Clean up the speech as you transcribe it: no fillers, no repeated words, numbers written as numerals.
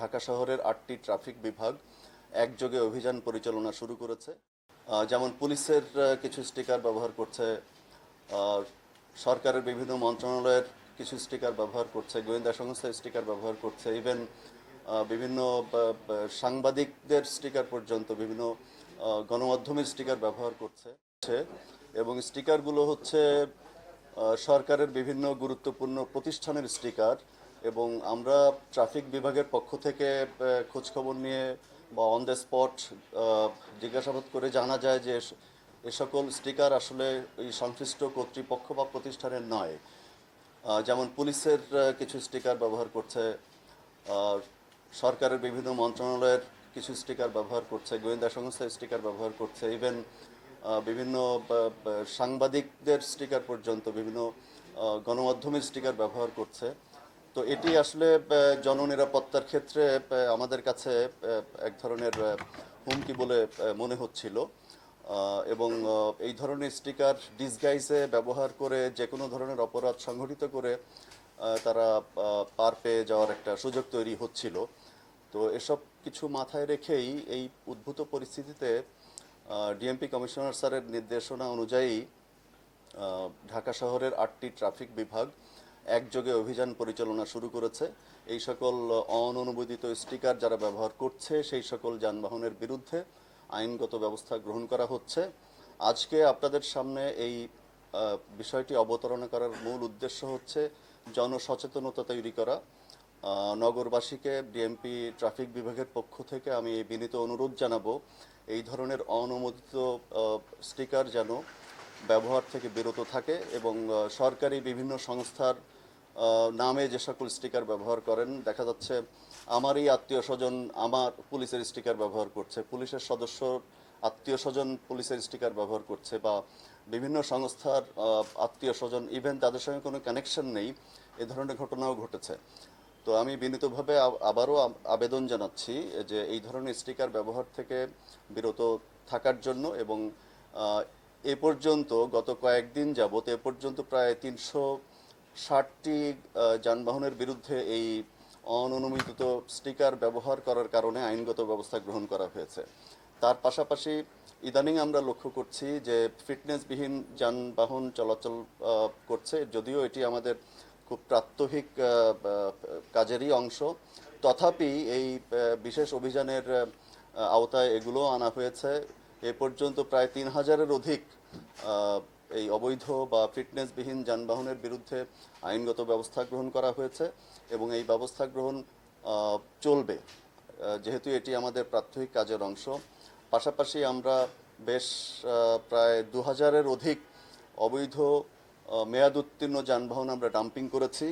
ঢাকা শহরের ৮টি ট্রাফিক বিভাগ একযোগে অভিযান পরিচালনা শুরু করেছে। যেমন পুলিশের কিছু স্টিকার ব্যবহার করছে, আহ, সরকারের বিভিন্ন মন্ত্রণালয়ের কিছু স্টিকার ব্যবহার করছে, গোয়েন্দা সংস্থার স্টিকার ব্যবহার করছে, ইভেন বিভিন্ন সাংবাদিকদের স্টিকার পর্যন্ত বিভিন্ন গণমাধ্যমের স্টিকার ব্যবহার করছে। এবং স্টিকারগুলো হচ্ছে সরকারের বিভিন্ন গুরুত্বপূর্ণ প্রতিষ্ঠানের স্টিকার। এবং আমরা ট্রাফিক বিভাগের পক্ষ থেকে খোঁজখবর নিয়ে বা অন দ্য স্পট জিজ্ঞাসাবাদ করে জানা যায় যে এ সকল স্টিকার আসলে এই সংশ্লিষ্ট কর্তৃপক্ষ বা প্রতিষ্ঠানের নয়। যেমন পুলিশের কিছু স্টিকার ব্যবহার করছে, আহ, সরকারের বিভিন্ন মন্ত্রণালয়ের কিছু স্টিকার ব্যবহার করছে, গোয়েন্দা সংস্থার স্টিকার ব্যবহার করছে, ইভেন বিভিন্ন সাংবাদিকদের স্টিকার পর্যন্ত বিভিন্ন গণমাধ্যমের স্টিকার ব্যবহার করছে। তো এটি আসলে জননিরাপত্তার ক্ষেত্রে আমাদের কাছে এক ধরনের হুমকি বলে মনে হচ্ছিল। এবং এই ধরনের স্টিকার ডিসগাইজে ব্যবহার করে যে কোনো ধরনের অপরাধ সংঘটিত করে তারা পার পেয়ে যাওয়ার একটা সুযোগ তৈরি হচ্ছিল। তো এসব কিছু মাথায় রেখেই এই উদ্ভূত পরিস্থিতিতে ডিএমপি কমিশনার স্যারের নির্দেশনা অনুযায়ী ঢাকা শহরের ৮টি ট্রাফিক বিভাগ একযোগে অভিযান পরিচালনা শুরু করেছে। এই সকল অননুমোদিত স্টিকার যারা ব্যবহার করছে সেই সকল যানবাহনের বিরুদ্ধে আইনগত ব্যবস্থা গ্রহণ করা হচ্ছে। আজকে আপনাদের সামনে এই বিষয়টি অবতারণা করার মূল উদ্দেশ্য হচ্ছে জনসচেতনতা তৈরি করা। নগরবাসীকে ডিএমপি ট্রাফিক বিভাগের পক্ষ থেকে আমি বিনীত অনুরোধ জানাবো এই ধরনের অনুমোদিত স্টিকার যেন ব্যবহার থেকে বিরত থাকে এবং সরকারি বিভিন্ন সংস্থার নামে যে সকল স্টিকার ব্যবহার করেন, দেখা যাচ্ছে আমারই আত্মীয় স্বজন আমার পুলিশের স্টিকার ব্যবহার করছে, পুলিশের সদস্য আত্মীয় স্বজন পুলিশের স্টিকার ব্যবহার করছে, বা বিভিন্ন সংস্থার আত্মীয় স্বজন ইভেন তাদের সঙ্গে কোনো কানেকশন নেই, এ ধরনের ঘটনাও ঘটেছে। তো আমি বিনীতভাবে আবারও আবেদন জানাচ্ছি যে এই ধরনের স্টিকার ব্যবহার থেকে বিরত থাকার জন্য। এবং এ পর্যন্ত গত কয়েকদিন যাবত এ পর্যন্ত প্রায় ৩৬০টি যানবাহনের বিরুদ্ধে এই অননুমোদিত স্টিকার ব্যবহার করার কারণে আইনগত ব্যবস্থা গ্রহণ করা হয়েছে। তার পাশাপাশি ইদানিং আমরা লক্ষ্য করছি যে ফিটনেসবিহীন যানবাহন চলাচল করছে, যদিও এটি আমাদের খুব প্রাত্যহিক কাজেরই অংশ, তথাপি এই বিশেষ অভিযানের আওতায় এগুলো আনা হয়েছে। এ পর্যন্ত প্রায় ৩,০০০-এর অধিক এই অবৈধ বা ফিটনেসবিহীন যানবাহনের বিরুদ্ধে আইনগত ব্যবস্থা গ্রহণ করা হয়েছে এবং এই ব্যবস্থা গ্রহণ চলবে, যেহেতু এটি আমাদের প্রাত্যহিক কাজের অংশ। পাশাপাশি আমরা বেশ প্রায় ২,০০০-এর অধিক অবৈধ মেয়াদ উত্তীর্ণ যানবাহন আমরা ডাম্পিং করেছি।